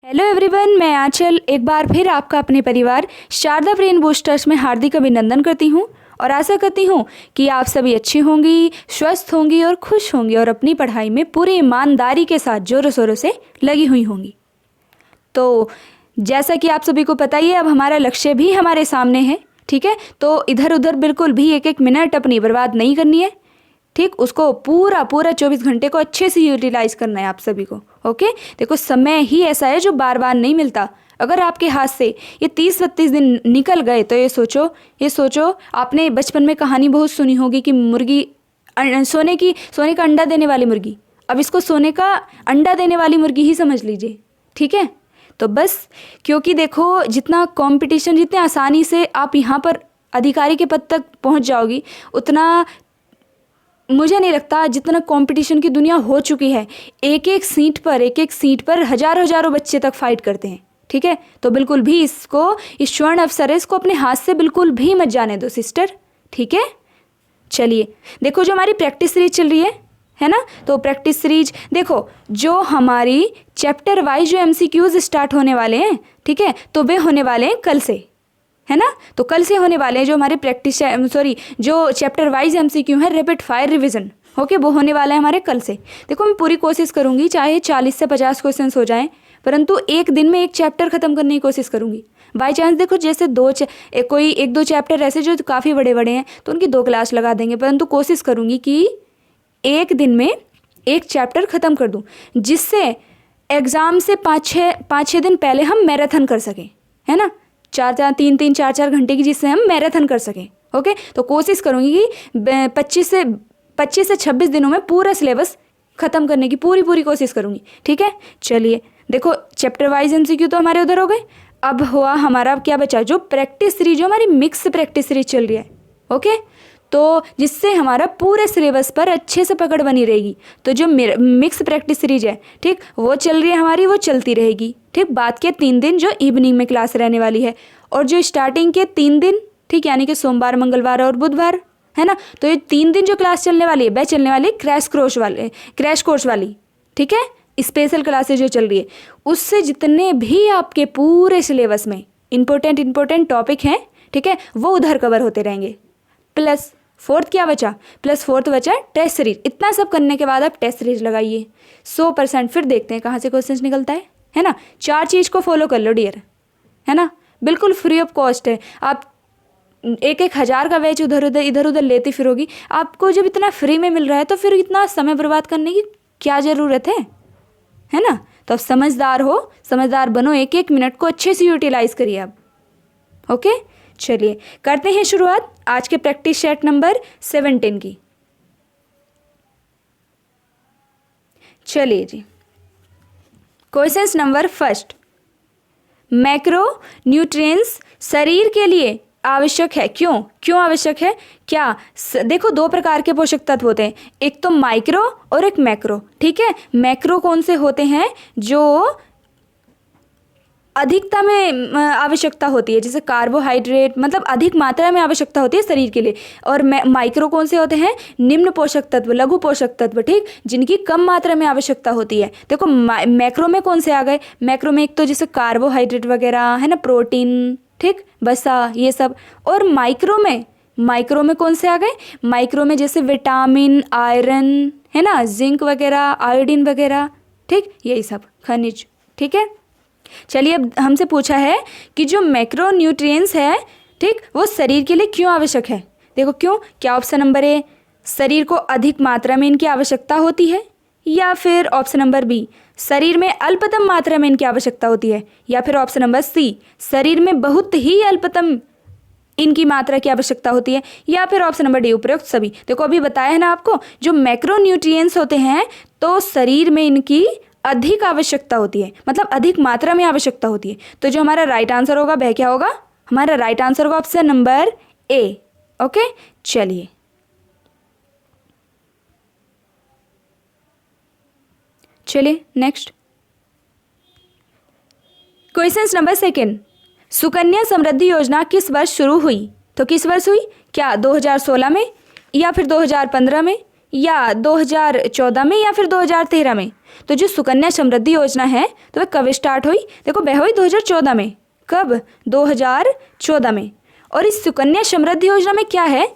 Hello everyone, मैं आंचल एक बार फिर आपका अपने परिवार शारदा ब्रेन बूस्टर्स में हार्दिक अभिनंदन करती हूँ और आशा करती हूँ कि आप सभी अच्छी होंगी, स्वस्थ होंगी और खुश होंगी और अपनी पढ़ाई में पूरी ईमानदारी के साथ जोरों शोरों से लगी हुई होंगी। तो जैसा कि आप सभी को पता ही है, अब हमारा लक्ष्य भी हमारे सामने है। ठीक है, तो इधर उधर बिल्कुल भी एक एक मिनट अपनी बर्बाद नहीं करनी है। ठीक, उसको पूरा 24 घंटे को अच्छे से यूटिलाइज करना है आप सभी को। ओके, देखो समय ही ऐसा है जो बार बार नहीं मिलता। अगर आपके हाथ से ये 30-32 दिन निकल गए तो ये सोचो आपने बचपन में कहानी बहुत सुनी होगी कि मुर्गी सोने का अंडा देने वाली मुर्गी। अब इसको सोने का अंडा देने वाली मुर्गी ही समझ लीजिए। ठीक है, तो बस क्योंकि देखो जितना कंपटीशन, जितने आसानी से आप यहाँ पर अधिकारी के पद तक पहुँच जाओगी, उतना मुझे नहीं लगता जितना कंपटीशन की दुनिया हो चुकी है। एक एक सीट पर हजारों बच्चे तक फाइट करते हैं। ठीक है, तो बिल्कुल भी इस स्वर्ण अवसर है, इसको अपने हाथ से बिल्कुल भी मत जाने दो सिस्टर। ठीक है, चलिए देखो जो हमारी प्रैक्टिस सीरीज चल रही है ना, तो प्रैक्टिस सीरीज देखो जो हमारी चैप्टर वाइज जो MCQs स्टार्ट होने वाले हैं, ठीक है, तो वे होने वाले हैं कल से, है ना। तो कल से होने वाले हैं जो हमारे जो चैप्टर वाइज MCQ है रैपिड फायर रिवीजन। ओके, वो होने वाला है हमारे कल से। देखो मैं पूरी कोशिश करूंगी चाहे 40 से 50 क्वेश्चंस हो जाएं, परंतु एक दिन में एक चैप्टर खत्म करने की कोशिश करूंगी। बाई चांस देखो जैसे कोई एक दो चैप्टर ऐसे जो काफ़ी बड़े बड़े हैं तो उनकी 2 क्लास लगा देंगे, परंतु कोशिश करूंगी कि एक दिन में एक चैप्टर ख़त्म कर दूँ, जिससे एग्ज़ाम से 5-6 दिन पहले हम मैराथन कर सकें, है ना। 4-4 घंटे की, जिससे हम मैराथन कर सकें। ओके, तो कोशिश करूँगी कि 25 से 26 दिनों में पूरा सिलेबस ख़त्म करने की पूरी कोशिश करूँगी। ठीक है, चलिए देखो चैप्टर वाइज MCQ तो हमारे उधर हो गए। अब हुआ हमारा क्या बचा, जो प्रैक्टिस सीरीज, जो हमारी मिक्स प्रैक्टिस सीरीज चल रही है। ओके, तो जिससे हमारा पूरे सिलेबस पर अच्छे से पकड़ बनी रहेगी। तो जो मिक्स प्रैक्टिस सीरीज है, ठीक, वो चल रही है हमारी, वो चलती रहेगी। ठीक, बाद के 3 दिन जो इवनिंग में क्लास रहने वाली है, और जो स्टार्टिंग के 3 दिन, ठीक, यानी कि सोमवार, मंगलवार और बुधवार, है ना। तो ये 3 दिन जो क्लास चलने वाली है, वह चलने वाली क्रैश कोर्स वाली। ठीक है, स्पेशल क्लासेज जो चल रही है, उससे जितने भी आपके पूरे सिलेबस में इंपॉर्टेंट टॉपिक हैं, ठीक है, वो उधर कवर होते रहेंगे। प्लस फोर्थ बचा टेस्ट सीरीज। इतना सब करने के बाद आप टेस्ट सीरीज लगाइए 100%। फिर देखते हैं कहाँ से क्वेश्चंस निकलता है ना। 4 चीज़ को फॉलो कर लो डियर, है ना, बिल्कुल फ्री ऑफ कॉस्ट है। आप एक हज़ार का बैच इधर उधर लेती फिरोगी, आपको जब इतना फ्री में मिल रहा है तो फिर इतना समय बर्बाद करने की क्या ज़रूरत है ना। तो अब समझदार बनो, एक एक मिनट को अच्छे से यूटिलाइज करिए आप। ओके, चलिए करते हैं शुरुआत आज के प्रैक्टिस सेट नंबर 17 की। चलिए जी, questions number first, macronutrients शरीर के लिए आवश्यक है, क्यों आवश्यक है, क्या देखो 2 प्रकार के पोषक तत्व होते हैं, एक तो माइक्रो और एक मैक्रो। ठीक है, मैक्रो कौन से होते हैं, जो अधिकता में आवश्यकता होती है, जैसे कार्बोहाइड्रेट, मतलब अधिक मात्रा में आवश्यकता होती है शरीर के लिए। और माइक्रो कौन से होते हैं, निम्न पोषक तत्व, लघु पोषक तत्व, ठीक, जिनकी कम मात्रा में आवश्यकता होती है। देखो मैक्रो में कौन से आ गए, मैक्रो में एक तो जैसे कार्बोहाइड्रेट वगैरह, है ना, प्रोटीन, ठीक, वसा, ये सब। और माइक्रो में कौन से आ गए, माइक्रो में जैसे विटामिन, आयरन, है ना, जिंक वगैरह, आयोडीन वगैरह, ठीक, यही सब खनिज। ठीक है, चलिए अब हमसे पूछा है कि जो मैक्रो न्यूट्रिएंट्स है, ठीक, वो शरीर के लिए क्यों आवश्यक है। देखो क्यों, क्या ऑप्शन नंबर ए, शरीर को अधिक मात्रा में इनकी आवश्यकता होती है, या फिर ऑप्शन नंबर बी, शरीर में अल्पतम मात्रा में इनकी आवश्यकता होती है, या फिर ऑप्शन नंबर सी, शरीर में बहुत ही अल्पतम इनकी मात्रा की आवश्यकता होती है, या फिर ऑप्शन नंबर डी, उपरोक्त सभी। देखो अभी बताया है ना आपको, जो मैक्रो न्यूट्रिएंट्स होते हैं तो शरीर में इनकी अधिक आवश्यकता होती है, मतलब अधिक मात्रा में आवश्यकता होती है। तो जो हमारा राइट आंसर होगा वह क्या होगा, हमारा राइट आंसर होगा ऑप्शन नंबर ए। ओके, चलिए next question number 2, Sukanya Samriddhi योजना किस वर्ष शुरू हुई। तो किस वर्ष हुई, क्या 2016 में, या फिर 2015 में, या 2014 में या फिर 2013 में? तो जो सुकन्या समृद्धि योजना है तो वह कब स्टार्ट हुई? देखो वह हुई 2014 में। कब? 2014 में। और इस सुकन्या समृद्धि योजना में क्या है?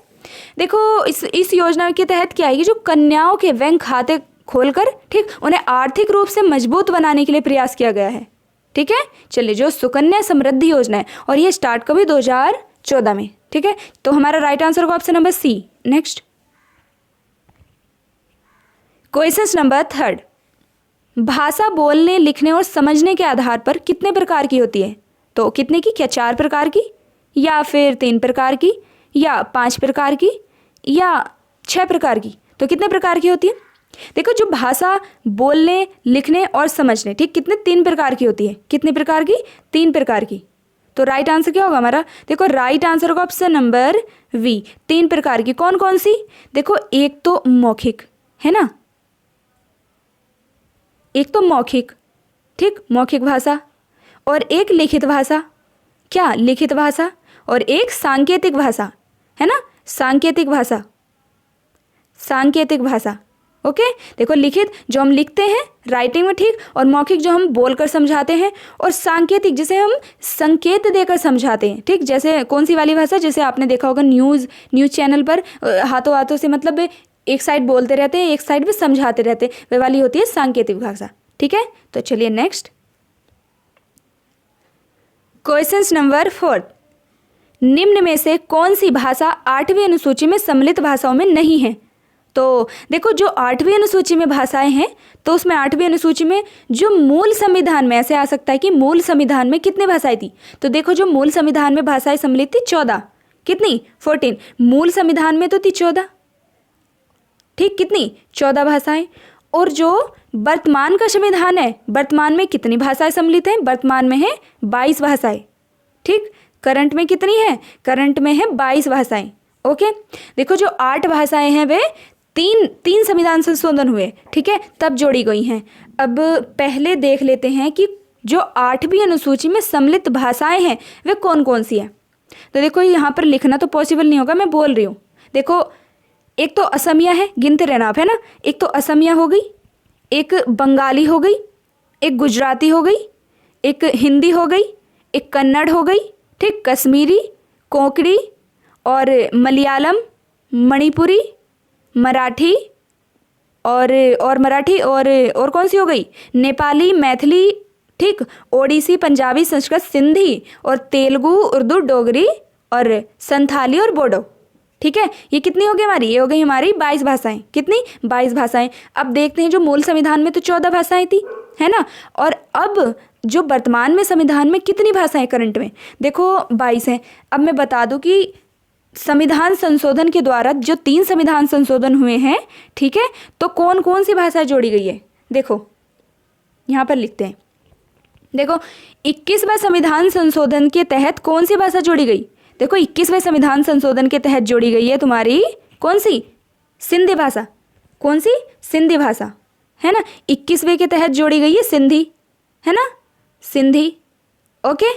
देखो इस योजना के तहत क्या है कि जो कन्याओं के बैंक खाते खोलकर ठीक उन्हें आर्थिक रूप से मजबूत बनाने के लिए प्रयास किया गया है। ठीक है, चलिए जो सुकन्या समृद्धि योजना है और ये स्टार्ट कभी 2014 में। ठीक है, तो हमारा राइट आंसर होगा option number C. Next question number 3, भाषा बोलने लिखने और समझने के आधार पर कितने प्रकार की होती है? तो कितने की? क्या 4 प्रकार की, या फिर 3 प्रकार की, या 5 प्रकार की, या 6 प्रकार की? तो कितने प्रकार की होती है? देखो जो भाषा बोलने लिखने और समझने ठीक कितने 3 प्रकार की होती है। कितने प्रकार की? 3 प्रकार की। तो राइट आंसर क्या होगा हमारा? देखो राइट आंसर होगा ऑप्शन नंबर वी, 3 प्रकार की। कौन कौन सी? देखो एक तो मौखिक है ना, एक तो मौखिक, ठीक मौखिक भाषा, और एक लिखित भाषा, क्या लिखित भाषा, और एक सांकेतिक भाषा है ना, सांकेतिक भाषा, सांकेतिक भाषा। ओके, देखो लिखित जो हम लिखते हैं राइटिंग में ठीक, और मौखिक जो हम बोलकर समझाते हैं, और सांकेतिक जिसे हम संकेत देकर समझाते हैं। ठीक, जैसे कौन सी वाली भाषा? जैसे आपने देखा होगा न्यूज़ चैनल पर हाथों हाथों से मतलब एक साइड बोलते रहते हैं, एक साइड में समझाते रहते हैं, वे वाली होती है सांकेतिक भाषा। ठीक है, तो चलिए नेक्स्ट क्वेश्चन नंबर 4, निम्न में से कौन सी भाषा 8वीं अनुसूची में सम्मिलित भाषाओं में नहीं है? तो देखो जो 8वीं अनुसूची में भाषाएं हैं तो उसमें 8वीं अनुसूची में जो मूल संविधान में ऐसे आ सकता है कि मूल संविधान में कितनी भाषाएं थी? तो देखो जो मूल संविधान में भाषाएं सम्मिलित थी 14। कितनी? 14। मूल संविधान में तो थी 14। ठीक, कितनी? 14 भाषाएं। और जो वर्तमान का संविधान है, वर्तमान में कितनी भाषाएं सम्मिलित हैं? वर्तमान में है 22 भाषाएं। ठीक, करंट में कितनी है? करंट में है 22 भाषाएं। ओके, देखो जो 8 भाषाएं हैं वे तीन संविधान संशोधन हुए, ठीक है, तब जोड़ी गई हैं। अब पहले देख लेते हैं कि जो 8वीं अनुसूची में सम्मिलित भाषाएं हैं वे कौन कौन सी हैं। तो देखो यहाँ पर लिखना तो पॉसिबल नहीं होगा, मैं बोल रही हूँ। देखो एक तो असमिया है, गिनते रहना आप, है ना। एक तो असमिया हो गई, एक बंगाली हो गई, एक गुजराती हो गई, एक हिंदी हो गई, एक कन्नड़ हो गई, ठीक, कश्मीरी, कोंकणी और मलयालम, मणिपुरी, मराठी और मराठी और कौन सी हो गई? नेपाली, मैथिली, ठीक, ओडिसी, पंजाबी, संस्कृत, सिंधी और तेलुगु, उर्दू, डोगरी और संथाली और बोडो। ठीक है, ये कितनी हो गई हमारी? ये हो गई हमारी 22 भाषाएं। कितनी? 22 भाषाएं। अब देखते हैं जो मूल संविधान में तो 14 भाषाएं थी, है ना, और अब जो वर्तमान में संविधान में कितनी भाषाएं करंट में? देखो 22 हैं। अब मैं बता दूं कि संविधान संशोधन के द्वारा जो 3 संविधान संशोधन हुए हैं, ठीक है, तो कौन कौन सी भाषा जोड़ी गई है? देखो यहाँ पर लिखते हैं। देखो 21वें संविधान संशोधन के तहत कौन सी भाषा जोड़ी गई? देखो 21वें संविधान संशोधन के तहत जोड़ी गई है तुम्हारी कौन सी? सिंधी भाषा। कौन सी? सिंधी भाषा, है ना। 21वें के तहत जोड़ी गई है सिंधी, है ना, सिंधी। ओके,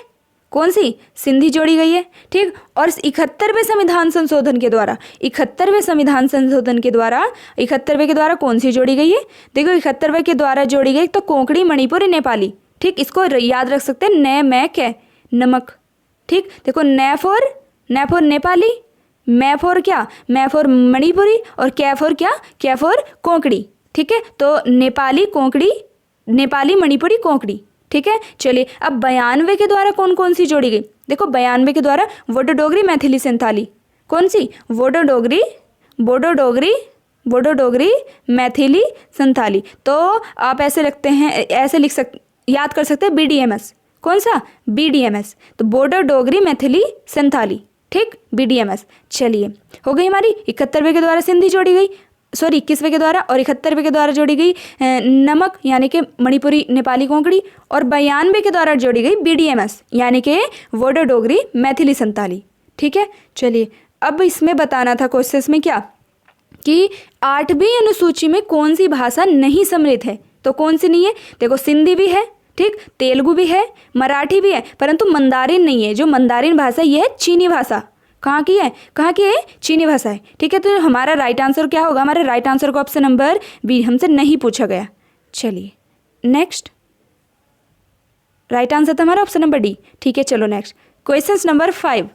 कौन सी? सिंधी जोड़ी गई है, ठीक। और 71वें संविधान संशोधन के द्वारा 71वें संविधान संशोधन के द्वारा 71वें के द्वारा कौन सी जोड़ी गई है? देखो 71वें के द्वारा जोड़ी गई तो कोंकणी, मणिपुरी, नेपाली, ठीक। इसको याद रख सकते हैं, न, मैं, कै, नमक, ठीक। देखो न फॉर नेपाली, मैं फॉर क्या? मैं फॉर मणिपुरी, और कै फॉर क्या? कै फॉर कोंकणी, ठीक है। तो नेपाली, कोंकणी, नेपाली, मणिपुरी, कोंकणी, ठीक है। चलिए अब 92 के द्वारा कौन कौन सी जोड़ी गई? देखो 92 के द्वारा वोडो डोगरी, मैथिली, संथाली। कौन सी? वोडो डोगरी, मैथिली, संथाली। तो आप ऐसे लिखते हैं, ऐसे याद कर सकते हैं BDMS। कौन सा? BDMS। तो बोडो डोगरी, मैथिली, संथाली, ठीक, BDMS। चलिए हो गई हमारी। 71वें के द्वारा सिंधी जोड़ी गई, 21वें के द्वारा, और 71वें के द्वारा जोड़ी गई नमक यानी कि मणिपुरी, नेपाली, कोंकणी, और 92 के द्वारा जोड़ी गई BDMS यानी कि वोडो डोगरी, मैथिली, संथाली, ठीक है। चलिए अब इसमें बताना था क्वेश्चन में क्या कि 8वीं अनुसूची में कौन सी भाषा नहीं सम्मिलित है। तो कौन सी नहीं है? देखो सिंधी भी है, ठीक, तेलुगु भी है, मराठी भी है, परंतु मंदारिन नहीं है। जो मंदारिन भाषा ये है चीनी भाषा, कहाँ की है? कहाँ की है? चीनी भाषा है। ठीक है, तो हमारा राइट आंसर क्या होगा? हमारे राइट आंसर को ऑप्शन नंबर बी, हमसे नहीं पूछा गया। चलिए नेक्स्ट, राइट आंसर था हमारा ऑप्शन नंबर डी। ठीक है, चलो next question number 5।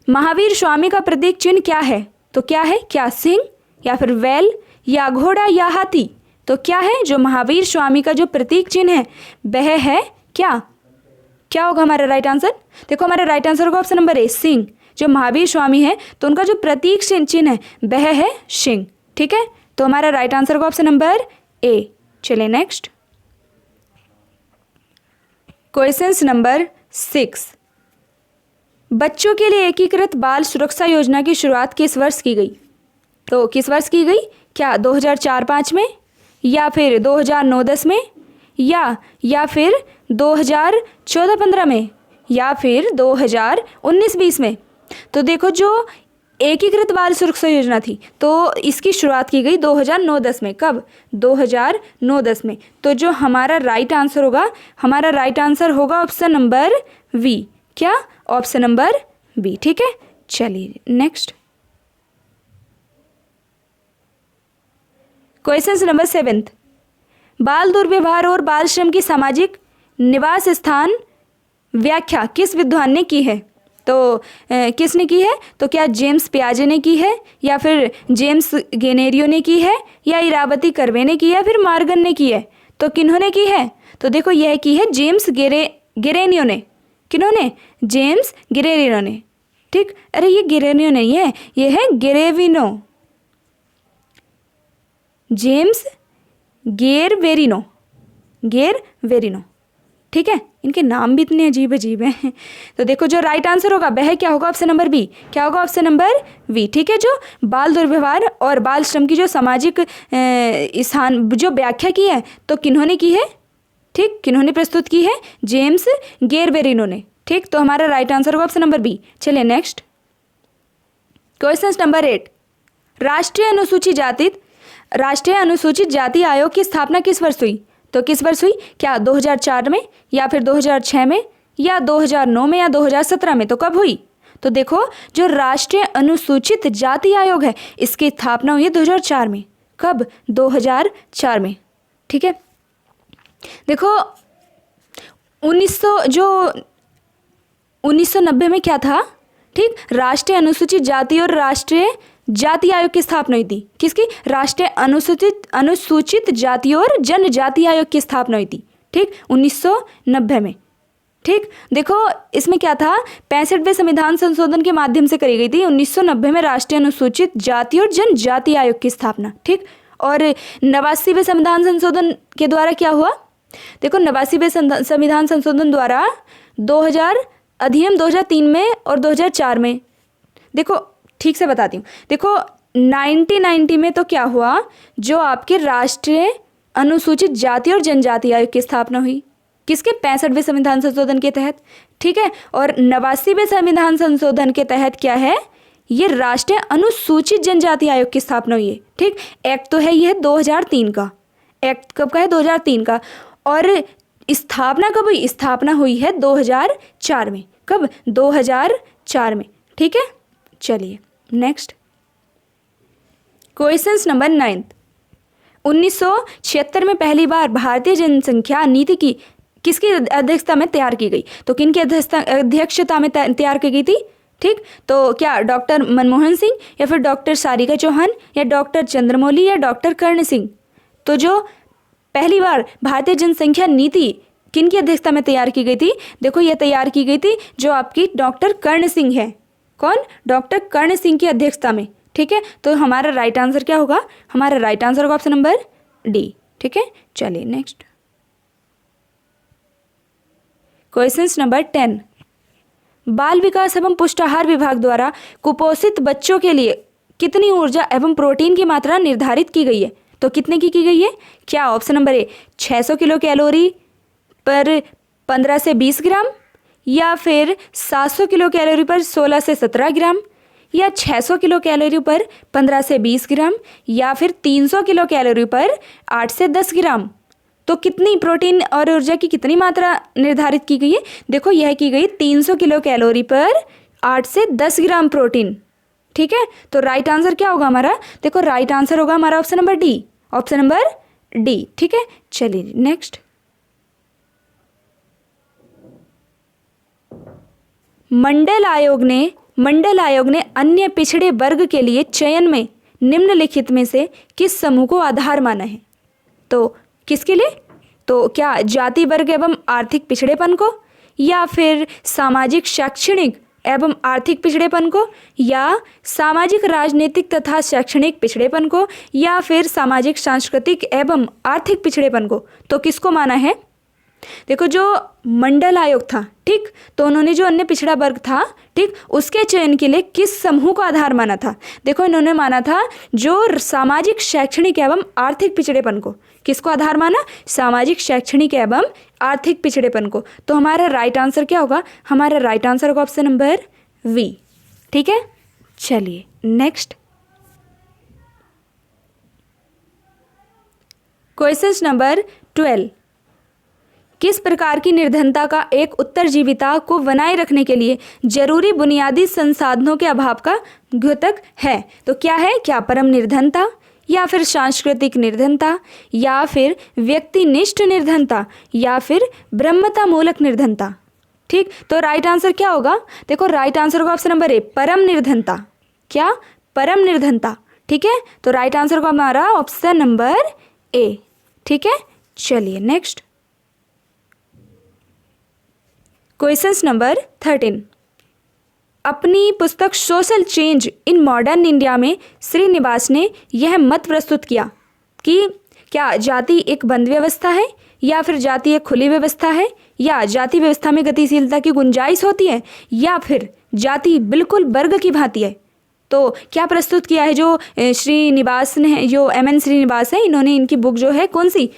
Mahavir Swami का प्रतीक चिन्ह क्या है? तो क्या है? क्या सिंह या फिर बैल या घोड़ा या हाथी? तो क्या है जो महावीर स्वामी का जो प्रतीक चिन्ह है वह है क्या? क्या होगा हमारा राइट आंसर? देखो हमारे राइट आंसर होगा ऑप्शन नंबर ए, सिंह। जो महावीर स्वामी है तो उनका जो प्रतीक चिन्ह है वह है सिंह। ठीक है, तो हमारा राइट आंसर होगा ऑप्शन नंबर ए। चलिए नेक्स्ट क्वेश्चन नंबर 6। बच्चों के लिए एकीकृत बाल सुरक्षा योजना की शुरुआत किस वर्ष की गई? तो किस वर्ष की गई? क्या 2004-05 में या फिर 2009-10 में या फिर 2014-15 में या फिर 2019-20 में? तो देखो जो एकीकृत बाल सुरक्षा योजना थी तो इसकी शुरुआत की गई 2009-10 में। कब? 2009-10 में। तो जो हमारा राइट आंसर होगा, हमारा राइट आंसर होगा ऑप्शन नंबर वी। क्या? Option number B. ठीक है, चलिए नेक्स्ट क्वेश्चन नंबर 7। बाल दुर्व्यवहार और बाल श्रम की सामाजिक निवास स्थान व्याख्या किस विद्वान ने की है? तो किसने की है? तो क्या जेम्स पियाजे ने की है या फिर जेम्स गेनेरियो ने की है या इरावती कर्वे ने की है, फिर मार्गन ने की है? तो किन्होंने की है? तो देखो यह की है जेम्स गेरेनियो ने। किन्होंने? जेम्स गेरेनियो ने। ठीक, अरे ये गेरेनियो नहीं है, ये है गेरेविनो, जेम्स गेरवेरिनो। ठीक है, इनके नाम भी इतने अजीब अजीब हैं। तो देखो जो राइट आंसर होगा वह क्या होगा? Option number B. क्या होगा? Option number B. ठीक है, जो बाल दुर्व्यवहार और बाल श्रम की जो सामाजिक स्थान जो व्याख्या की है तो किन्होंने की है? ठीक, किन्होंने प्रस्तुत की है? जेम्स गेरवेरिनो ने। ठीक, तो हमारा राइट आंसर होगा ऑप्शन नंबर बी। चलिए नेक्स्ट क्वेश्चन नंबर 8। राष्ट्रीय अनुसूचित जाति आयोग की स्थापना किस वर्ष हुई? तो किस वर्ष हुई? क्या 2004 में या फिर 2006 में या 2009 में या 2017 में? तो कब हुई? तो देखो जो राष्ट्रीय अनुसूचित जाति आयोग है इसकी स्थापना हुई है 2004 में। कब? 2004 में। ठीक है, देखो 1990 में क्या था? ठीक, राष्ट्रीय अनुसूचित जाति और राष्ट्रीय जाति आयोग की स्थापना हुई थी। किसकी? राष्ट्रीय अनुसूचित जाति और जनजाति आयोग की स्थापना हुई थी। ठीक, 1990 में। ठीक, देखो इसमें क्या था? 65वें संविधान संशोधन के माध्यम से करी गई थी 1990 में राष्ट्रीय अनुसूचित जाति और जनजाति आयोग की स्थापना। ठीक, और 89वें संविधान संशोधन के द्वारा क्या हुआ? देखो 89वें संविधान संशोधन द्वारा 2000 अधिनियम 2003 में और 2004 में, देखो ठीक से बताती हूँ। देखो 1990 में तो क्या हुआ? जो आपके राष्ट्रीय अनुसूचित जाति और जनजाति आयोग की स्थापना हुई। किसके? 65वें संविधान संशोधन के तहत। ठीक है, और 89वें संविधान संशोधन के तहत क्या है? ये राष्ट्रीय अनुसूचित जनजाति आयोग की स्थापना हुई है। ठीक, एक्ट तो है ये 2003 का। एक्ट कब का है? 2003 का। और स्थापना कब हुई? स्थापना हुई है 2004 में। कब? 2004 में। ठीक है, चलिए नेक्स्ट क्वेश्चन नंबर 9। 1976 में पहली बार भारतीय जनसंख्या नीति की किसकी अध्यक्षता में तैयार की गई? तो किनकी अध्यक्षता में तैयार की गई थी? ठीक, तो क्या डॉक्टर मनमोहन सिंह या फिर डॉक्टर सारिका चौहान या डॉक्टर चंद्रमौली या डॉक्टर कर्ण सिंह? तो जो पहली बार भारतीय जनसंख्या नीति किनकी अध्यक्षता में तैयार की गई थी? देखो ये तैयार की गई थी जो आपकी डॉक्टर कर्ण सिंह है। कौन? डॉक्टर कर्ण सिंह की अध्यक्षता में। ठीक है, तो हमारा राइट आंसर क्या होगा? हमारा राइट आंसर होगा ऑप्शन नंबर डी। ठीक है, चलिए नेक्स्ट क्वेश्चन नंबर 10। बाल विकास एवं पुष्टाहार विभाग द्वारा कुपोषित बच्चों के लिए कितनी ऊर्जा एवं प्रोटीन की मात्रा निर्धारित की गई है? तो कितने की गई है? क्या? Option number A 600 kilo calorie पर 15 से 20 ग्राम या फिर 700 किलो कैलोरी पर 16 से 17 ग्राम या 600 किलो कैलोरी पर 15 से 20 ग्राम या फिर 300 किलो कैलोरी पर 8 से 10 ग्राम। तो कितनी प्रोटीन और ऊर्जा की कितनी मात्रा निर्धारित की गई है? देखो यह की गई 300 किलो कैलोरी पर 8 से 10 ग्राम प्रोटीन। ठीक है, तो राइट आंसर क्या होगा हमारा? देखो राइट आंसर होगा हमारा option number D, option number D. ठीक है, चलिए नेक्स्ट। मंडल आयोग ने अन्य पिछड़े वर्ग के लिए चयन में निम्नलिखित में से किस समूह को आधार माना है? तो किसके लिए? तो क्या जाति वर्ग एवं आर्थिक पिछड़ेपन को, या फिर सामाजिक शैक्षणिक एवं आर्थिक पिछड़ेपन को, या सामाजिक राजनीतिक तथा शैक्षणिक पिछड़ेपन को, या फिर सामाजिक सांस्कृतिक एवं आर्थिक पिछड़ेपन को? तो किसको माना है? देखो जो मंडल आयोग था, ठीक, तो उन्होंने जो अन्य पिछड़ा वर्ग था, ठीक, उसके चयन के लिए किस समूह को आधार माना था? देखो इन्होंने माना था जो सामाजिक शैक्षणिक एवं आर्थिक पिछड़ेपन को। किसको आधार माना? सामाजिक शैक्षणिक एवं आर्थिक पिछड़ेपन को। तो हमारा राइट आंसर क्या होगा? हमारा राइट आंसर होगा ऑप्शन नंबर वी। ठीक है, चलिए नेक्स्ट। Question number 12। किस प्रकार की निर्धनता का एक उत्तरजीविता को बनाए रखने के लिए जरूरी बुनियादी संसाधनों के अभाव का द्योतक है? तो क्या है? क्या परम निर्धनता, या फिर सांस्कृतिक निर्धनता, या फिर व्यक्तिनिष्ठ निर्धनता, या फिर ब्रह्मता मूलक निर्धनता? ठीक, तो राइट आंसर क्या होगा? देखो राइट आंसर होगा ऑप्शन नंबर ए, परम निर्धनता। क्या? परम निर्धनता। ठीक है, तो राइट आंसर होगा हमारा ऑप्शन नंबर ए। ठीक है, चलिए नेक्स्ट। Question number 13। अपनी पुस्तक social change in modern India में श्रीनिवास ने यह मत प्रस्तुत किया कि क्या जाति एक बंद व्यवस्था है, या फिर जाति एक खुली व्यवस्था है, या जाति व्यवस्था में गतिशीलता की गुंजाइश होती है, या फिर जाति बिल्कुल वर्ग की भांति है? तो क्या प्रस्तुत किया है जो श्रीनिवास ने, जो MN श्रीनिवास है, इन्होंने इनकी बुक जो है कौन सी?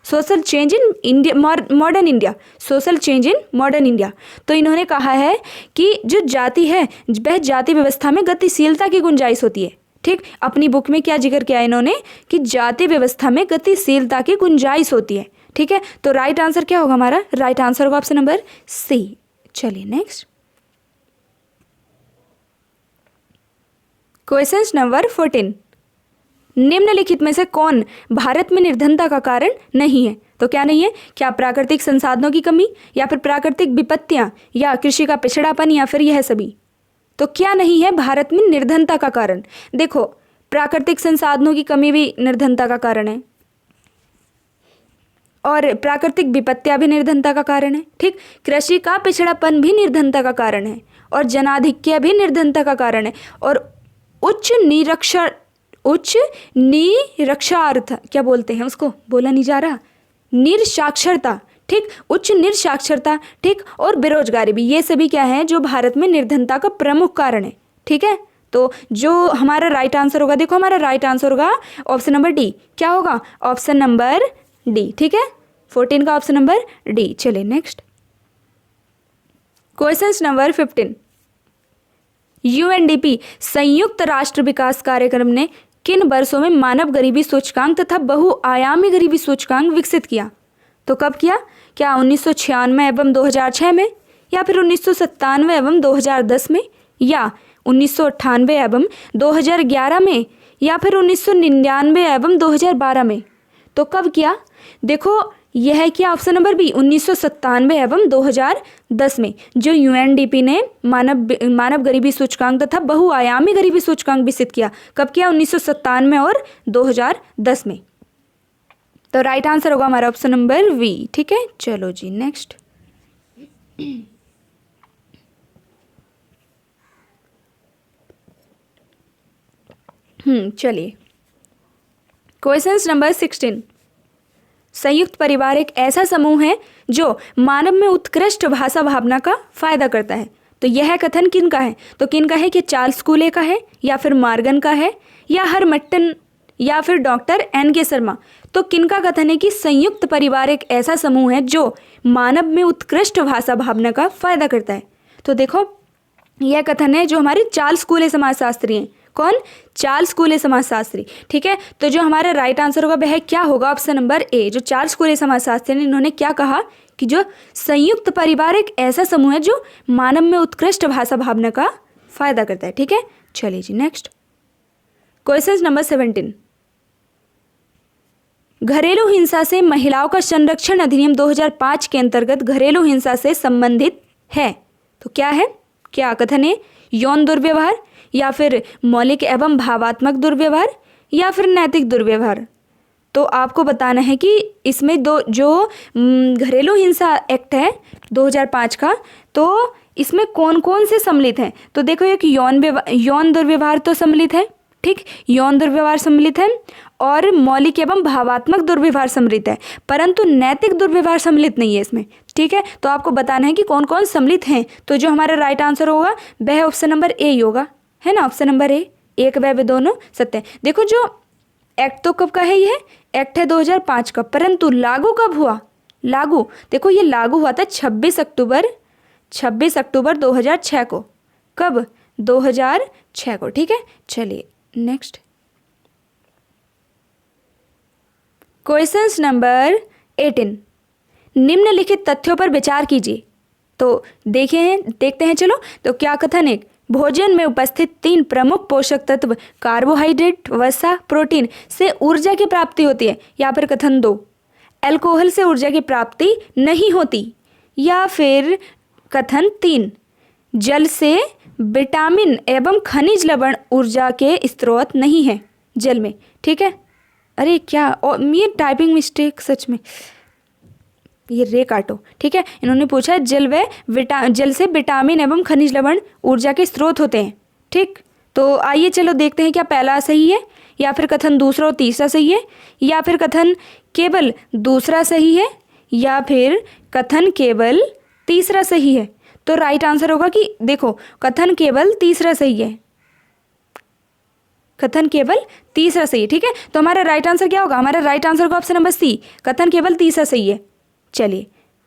Social change in India modern India, social change in modern India. तो इन्होंने कहा है कि जो जाति है वह जाति व्यवस्था में गतिशीलता की गुंजाइश होती है। ठीक, अपनी बुक में क्या जिक्र किया इन्होंने कि जाति व्यवस्था में गतिशीलता की गुंजाइश होती है। ठीक है, तो राइट आंसर क्या होगा हमारा? राइट आंसर होगा ऑप्शन नंबर सी। चलिए नेक्स्ट। Question number 14। निम्नलिखित में से कौन भारत में निर्धनता का कारण नहीं है? तो क्या नहीं है? क्या प्राकृतिक संसाधनों की कमी, या फिर प्राकृतिक विपत्तियां, या कृषि का पिछड़ापन, या फिर यह सभी? तो क्या नहीं है भारत में निर्धनता का कारण? देखो प्राकृतिक संसाधनों की कमी भी निर्धनता का कारण है, और प्राकृतिक विपत्तियां भी निर्धनता का कारण है। ठीक, कृषि का पिछड़ापन भी निर्धनता का कारण है, और जनाधिक्य भी निर्धनता का कारण है, और उच्च निरक्षरार्थ, क्या बोलते हैं उसको, बोला नहीं जा रहा, निरसाक्षरता। ठीक, उच्च निरसाक्षरता, ठीक, और बेरोजगारी भी, ये सभी क्या है जो भारत में निर्धनता का प्रमुख कारण है। ठीक है, तो जो हमारा राइट आंसर होगा, देखो हमारा राइट आंसर होगा ऑप्शन नंबर डी। क्या होगा? Option number D. ठीक है, 14 का ऑप्शन नंबर डी। चलिए नेक्स्ट। Question number 15। UNDP संयुक्त राष्ट्र विकास कार्यक्रम ने किन वर्षों में मानव गरीबी सूचकांक तथा बहुआयामी गरीबी सूचकांक विकसित किया? तो कब किया? क्या 1996 एवं 2006 में, या फिर 1997 एवं 2010 में, या 1998 एवं 2011 में, या फिर 1999 एवं 2012 में? तो कब किया? देखो यह है क्या ऑप्शन नंबर बी, 1997 एवं 2010 में जो UNDP ने मानव गरीबी सूचकांक तथा बहुआयामी गरीबी सूचकांक विकसित किया। कब किया? 1997 और 2010 में। तो राइट आंसर होगा हमारा ऑप्शन नंबर वी। ठीक है, चलो जी नेक्स्ट। चलिए क्वेश्चन नंबर 16। संयुक्त परिवार एक ऐसा समूह है जो मानव में उत्कृष्ट भाषा भावना का फायदा करता है। तो यह कथन किनका है? तो किनका है कि चार्ल्स कूले का है, या फिर मार्गन का है, या हरमट्टन, या फिर डॉक्टर NK शर्मा? तो किनका कथन है कि संयुक्त परिवार एक ऐसा समूह है जो मानव में उत्कृष्ट भाषा भावना का फायदा करता है? तो देखो यह कथन है जो हमारे चार्ल्स कूले समाजशास्त्री हैं। कौन? चार्ल्स कूले समाजशास्त्री। ठीक है, तो जो हमारा राइट आंसर होगा वह क्या होगा? Option number A. जो चार्ल्स कूले समाजशास्त्री ने, इन्होंने क्या कहा कि जो संयुक्त परिवार एक ऐसा समूह है जो मानव में उत्कृष्ट भाषा भावना का फायदा करता है। ठीक है, चलिए जी नेक्स्ट क्वेश्चन नंबर 17। घरेलू हिंसा से महिलाओं का संरक्षण अधिनियम 2005 के अंतर्गत घरेलू हिंसा से संबंधित है। तो क्या है? क्या कथन है? यौन दुर्व्यवहार, या फिर मौलिक एवं भावात्मक दुर्व्यवहार, या फिर नैतिक दुर्व्यवहार। तो आपको बताना है कि इसमें जो घरेलू हिंसा एक्ट है 2005 का, तो इसमें कौन कौन से सम्मिलित हैं। तो देखो, एक यौन दुर्व्यवहार तो सम्मिलित है, ठीक, यौन दुर्व्यवहार सम्मिलित है, और मौलिक एवं भावात्मक दुर्व्यवहार सम्मिलित है, परंतु नैतिक दुर्व्यवहार सम्मिलित नहीं है इसमें। ठीक है, तो आपको बताना है कि कौन कौन सम्मिलित हैं। तो जो हमारा राइट आंसर होगा वह ऑप्शन नंबर ए ही होगा, है ना, ऑप्शन नंबर ए, एक व दोनों सत्य है। देखो, जो एक्ट तो कब का है, ये एक्ट है 2005 का, परंतु लागू कब हुआ? लागू देखो, ये लागू हुआ था 26 अक्टूबर 2006 को। कब? 2006 को। ठीक है, चलिए नेक्स्ट क्वेश्चन नंबर 18। निम्नलिखित तथ्यों पर विचार कीजिए। तो देखते हैं चलो। तो क्या कथन है? भोजन में उपस्थित 3 प्रमुख पोषक तत्व कार्बोहाइड्रेट, वसा, प्रोटीन से ऊर्जा की प्राप्ति होती है। या फिर कथन 2, अल्कोहल से ऊर्जा की प्राप्ति नहीं होती। या फिर कथन 3, जल से विटामिन एवं खनिज लवण ऊर्जा के स्रोत नहीं है जल में। ठीक है, अरे क्या, और ये टाइपिंग मिस्टेक सच में, ये रे काटो। ठीक है, इन्होंने पूछा है जल से विटामिन एवं खनिज लवण ऊर्जा के स्रोत होते हैं। ठीक, तो आइए चलो देखते हैं क्या पहला सही है, या फिर कथन दूसरा और तीसरा सही है, या फिर कथन केवल दूसरा सही है, या फिर कथन केवल तीसरा सही है। तो राइट आंसर होगा कि देखो, कथन केवल तीसरा सही है, कथन केवल तीसरा सही है। ठीक है, तो हमारा राइट आंसर क्या होगा? हमारा राइट आंसर होगा ऑप्शन नंबर सी, कथन केवल तीसरा सही है। चलिए,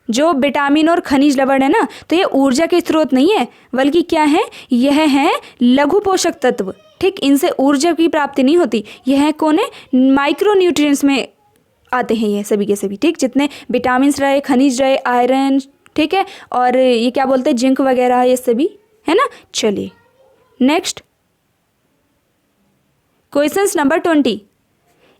जो विटामिन और खनिज लवण है ना, तो ये ऊर्जा के स्रोत नहीं है, बल्कि क्या है, यह है लघु पोषक तत्व। ठीक, इनसे ऊर्जा की प्राप्ति नहीं होती। यह है कौन है? माइक्रो न्यूट्रिएंट्स में आते हैं ये सभी के सभी। ठीक, जितने विटामिन रहे, खनिज रहे, आयरन, ठीक है, और ये क्या बोलते हैं, जिंक वगैरह, ये सभी है ना। चलिए नेक्स्ट क्वेश्चन नंबर 20।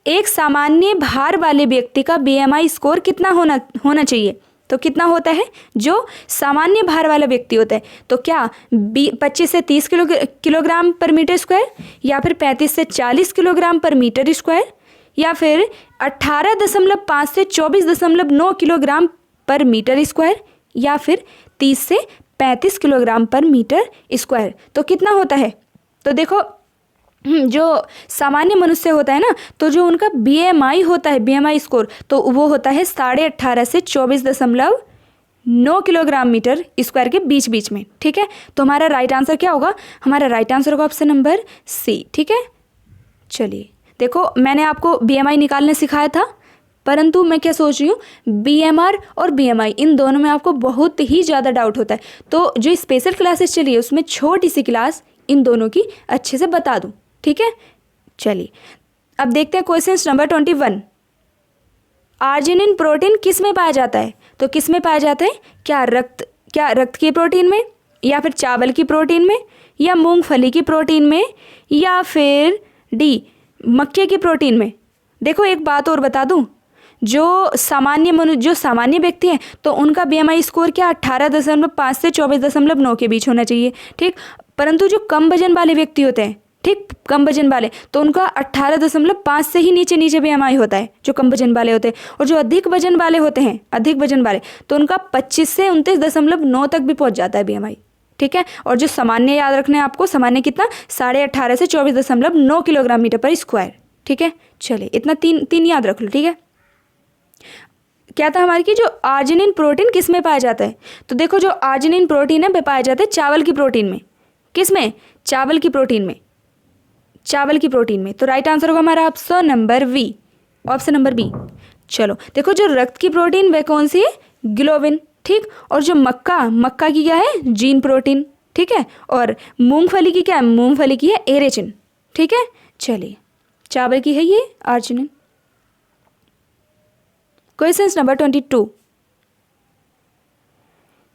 एक सामान्य भार वाले व्यक्ति का BMI स्कोर कितना होना चाहिए? तो कितना होता है जो सामान्य भार वाला व्यक्ति होता है? तो क्या 25 से 30 किलोग्राम पर मीटर स्क्वायर, या फिर 35 से 40 किलोग्राम पर मीटर स्क्वायर, या फिर 18.5 से 24.9 किलोग्राम पर मीटर स्क्वायर, या फिर 30 से 35 किलोग्राम पर मीटर स्क्वायर। तो कितना होता है? तो देखो, जो सामान्य मनुष्य होता है ना, तो जो उनका BMI होता है, BMI स्कोर, तो वो होता है 18.5 से 24.9 किलोग्राम मीटर स्क्वायर के बीच बीच में। ठीक है, तो हमारा राइट आंसर क्या होगा? हमारा राइट आंसर होगा ऑप्शन नंबर सी। ठीक है, चलिए देखो, मैंने आपको BMI निकालने सिखाया था, परंतु मैं क्या सोच रही हूँ, BMR और BMI इन दोनों में आपको बहुत ही ज़्यादा डाउट होता है। तो जो स्पेशल क्लासेस चली है उसमें छोटी सी क्लास इन दोनों की अच्छे से बता दूँ। ठीक है, चलिए अब देखते हैं क्वेश्चन नंबर 21। आर्जिनिन प्रोटीन किस में पाया जाता है? तो किस में पाया जाता है? क्या रक्त की प्रोटीन में, या फिर चावल की प्रोटीन में, या मूंगफली की प्रोटीन में, या फिर डी मक्के की प्रोटीन में? देखो, एक बात और बता दूं, जो सामान्य व्यक्ति हैं तो उनका BMI स्कोर क्या 18.5 से 24.9 के बीच होना चाहिए। ठीक, परंतु जो कम वजन वाले व्यक्ति होते हैं, ठीक, कम वजन वाले, तो उनका 18.5 से ही नीचे BMI होता है, जो कम वजन वाले होते हैं। और जो अधिक वजन वाले होते हैं, अधिक वजन वाले, तो उनका 25 से 29.9 तक भी पहुंच जाता है BMI। ठीक है, और जो सामान्य याद रखना है आपको, सामान्य कितना, 18.5 से 24.9 किलोग्राम मीटर पर स्क्वायर। ठीक है, चलिए इतना तीन याद रख लो। ठीक है, क्या था हमारी कि जो आर्जिनिन प्रोटीन किस में पाया जाता है? तो देखो, जो आर्जिनिन प्रोटीन है वह पाया जाता है चावल की प्रोटीन में। किस में? चावल की प्रोटीन में, चावल की प्रोटीन में। तो राइट आंसर होगा हमारा option number B, option number B. चलो देखो, जो रक्त की प्रोटीन वह कौन सी है? ग्लोबिन। ठीक, और जो मक्का की क्या है? Gene protein. ठीक है, और मूंगफली की क्या है? मूंगफली की है एरेचिन। ठीक है, चलिए चावल की है ये आर्जिनिन। Question number 22।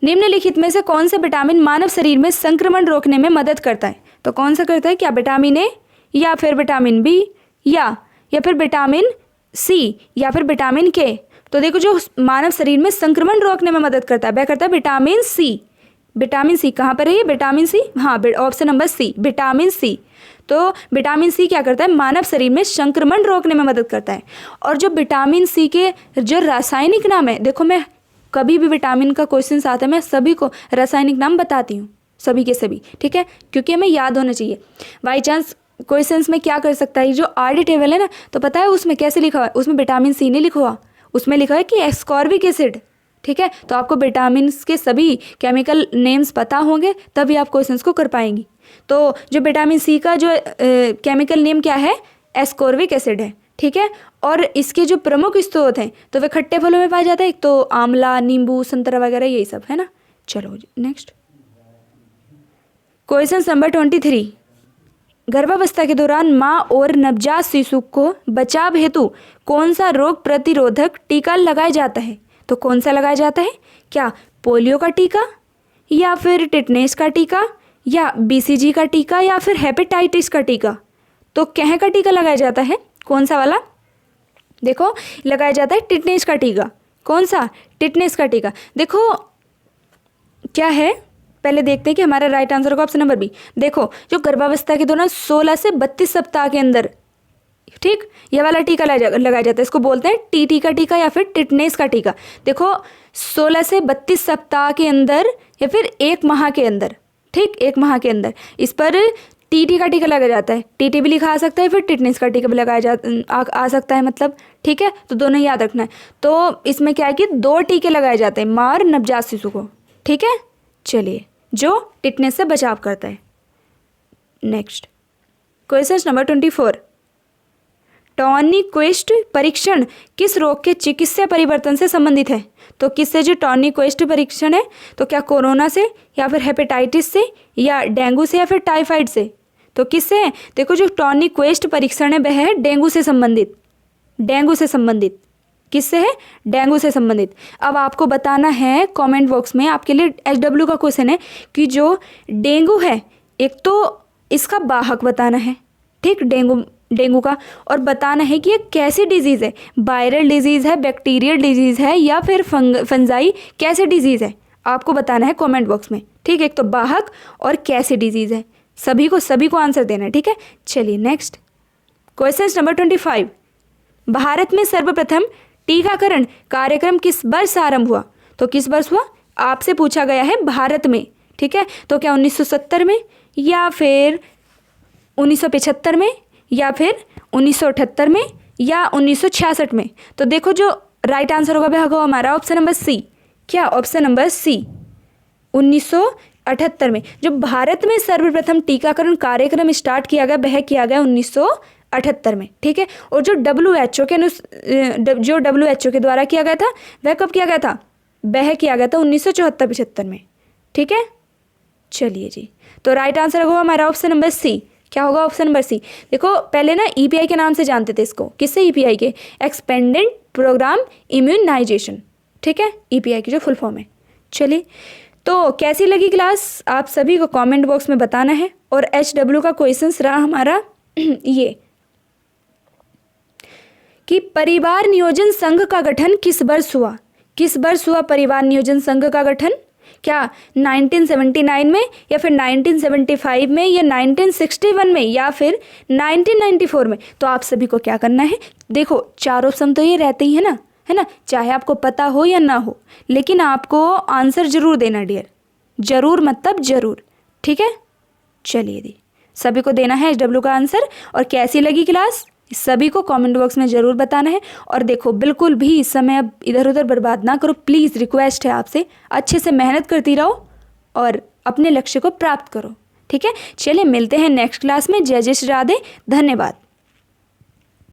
निम्नलिखित में से कौन सा विटामिन मानव शरीर में संक्रमण रोकने में मदद करता है? तो कौन सा करता है? क्या विटामिन ए, या फिर विटामिन बी, या फिर विटामिन सी, या फिर विटामिन के? तो देखो, जो मानव शरीर में संक्रमण रोकने में मदद करता है वह करता है विटामिन सी। विटामिन सी कहाँ पर है? ये विटामिन सी, हाँ, option number C, vitamin C. तो विटामिन सी क्या करता है? मानव शरीर में संक्रमण रोकने में मदद करता है। और जो विटामिन सी के जो रासायनिक नाम है, देखो मैं कभी भी विटामिन का क्वेश्चन आता है मैं सभी को रासायनिक नाम बताती हूँ, सभी के सभी, ठीक है, क्योंकि हमें याद होना चाहिए। बाई चांस क्वेश्चंस में क्या कर सकता है, जो आरडी टेबल है ना, तो पता है उसमें कैसे लिखा हुआ है? उसमें विटामिन सी नहीं लिखा हुआ, उसमें लिखा है कि एस्कॉर्बिक एसिड, ठीक है। तो आपको विटामिन के सभी केमिकल नेम्स पता होंगे तभी आप क्वेश्चंस को कर पाएंगी। तो जो विटामिन सी का जो केमिकल नेम क्या है? एस्कॉर्बिक एसिड है, ठीक है। और इसके जो प्रमुख स्रोत हैं तो वे खट्टे फलों में पाया जाता है, एक तो आंवला, नींबू, संतरा वगैरह, यही सब है ना। चलो नेक्स्ट क्वेश्चन नंबर 23। गर्भावस्था के दौरान माँ और नवजात शिशु को बचाव हेतु कौन सा रोग प्रतिरोधक टीका लगाया जाता है? तो कौन सा लगाया जाता है? क्या पोलियो का टीका, या फिर टिटनेस का टीका, या बीसीजी का टीका, या फिर हेपेटाइटिस का टीका? तो कह का टीका लगाया जाता है, कौन सा वाला? देखो, लगाया जाता है टिटनेस का टीका। कौन सा? टिटनेस का टीका। देखो क्या है, पहले देखते हैं कि हमारा राइट आंसर होगा ऑप्शन नंबर बी। देखो, जो गर्भावस्था के दौरान 16 से 32 सप्ताह के अंदर, ठीक, ये वाला टीका लगाया जाता है, इसको बोलते हैं टीटी का टीका या फिर टिटनेस का टीका। देखो 16 से 32 सप्ताह के अंदर या फिर 1 माह के अंदर, ठीक, 1 माह के अंदर इस पर टीटी का टीका लगाया जाता है। टीटी भी लिखा आ सकता है, फिर टिटनेस का टीका भी लगाया आ सकता है, मतलब, ठीक है। तो दोनों याद रखना है। तो इसमें क्या है कि 2 टीके लगाए जाते हैं माँ और नवजात शिशु को, ठीक है। चलिए, जो टिटनेस से बचाव करता है। Next question number 24। टॉर्निक्वेस्ट परीक्षण किस रोग के चिकित्सा परिवर्तन से संबंधित है? तो किससे जो टॉर्निक्वेस्ट परीक्षण है? तो क्या कोरोना से, या फिर हेपेटाइटिस से, या डेंगू से, या फिर टाइफाइड से? तो किससे है? देखो, जो टॉर्निक्वेस्ट परीक्षण है वह है डेंगू से संबंधित। डेंगू से संबंधित किससे है? डेंगू से संबंधित। अब आपको बताना है कमेंट बॉक्स में, आपके लिए HW का क्वेश्चन है कि जो डेंगू है, एक तो इसका वाहक बताना है, ठीक, डेंगू का, और बताना है कि ये कैसी डिजीज़ है, वायरल डिजीज़ है, बैक्टीरियल डिजीज़ है, या फिर फंजाई, कैसे डिजीज़ है आपको बताना है कमेंट बॉक्स में, ठीक। एक तो वाहक और कैसी डिजीज़ है, सभी को आंसर देना है, ठीक है। चलिए नेक्स्ट क्वेश्चन नंबर 25। भारत में सर्वप्रथम टीकाकरण कार्यक्रम किस वर्ष आरंभ हुआ? तो किस वर्ष हुआ आपसे पूछा गया है, भारत में, ठीक है। तो क्या 1970 में, या फिर 1975 में, या फिर 1978 में, या 1966 में? तो देखो, जो राइट आंसर होगा वह होगा हमारा ऑप्शन नंबर सी। क्या? ऑप्शन नंबर सी, 1978 में। जो भारत में सर्वप्रथम टीकाकरण कार्यक्रम स्टार्ट किया गया वह किया गया 1978 में, ठीक है। और जो WHO के द्वारा किया गया था वह कब किया गया था? वह किया गया था 1974-75 में, ठीक है। चलिए जी, तो राइट आंसर होगा हमारा ऑप्शन नंबर सी। क्या होगा? Option number C. देखो, पहले ना EPI के नाम से जानते थे इसको। किससे? EPI के, एक्सपेंडेड प्रोग्राम इम्यूनाइजेशन, ठीक है, EPI की जो फुल फॉर्म है। चलिए, तो कैसी लगी क्लास आप सभी को कमेंट बॉक्स में बताना है। और HW का क्वेश्चन रहा हमारा ये कि परिवार नियोजन संघ का गठन किस वर्ष हुआ? किस वर्ष हुआ परिवार नियोजन संघ का गठन? क्या 1979 में, या फिर 1975 में, या 1961 में, या फिर 1994 में? तो आप सभी को क्या करना है, देखो 4 ऑप्शन तो ये रहते ही है ना, चाहे आपको पता हो या ना हो, लेकिन आपको आंसर जरूर देना डियर, जरूर मतलब जरूर, ठीक है। चलिए दी, सभी को देना है HW का आंसर। और कैसी लगी क्लास सभी को कमेंट बॉक्स में ज़रूर बताना है। और देखो, बिल्कुल भी समय अब इधर उधर बर्बाद ना करो, प्लीज़ रिक्वेस्ट है आपसे, अच्छे से मेहनत करती रहो और अपने लक्ष्य को प्राप्त करो, ठीक है। चलिए, मिलते हैं नेक्स्ट क्लास में। जय जय श्री राधे, धन्यवाद।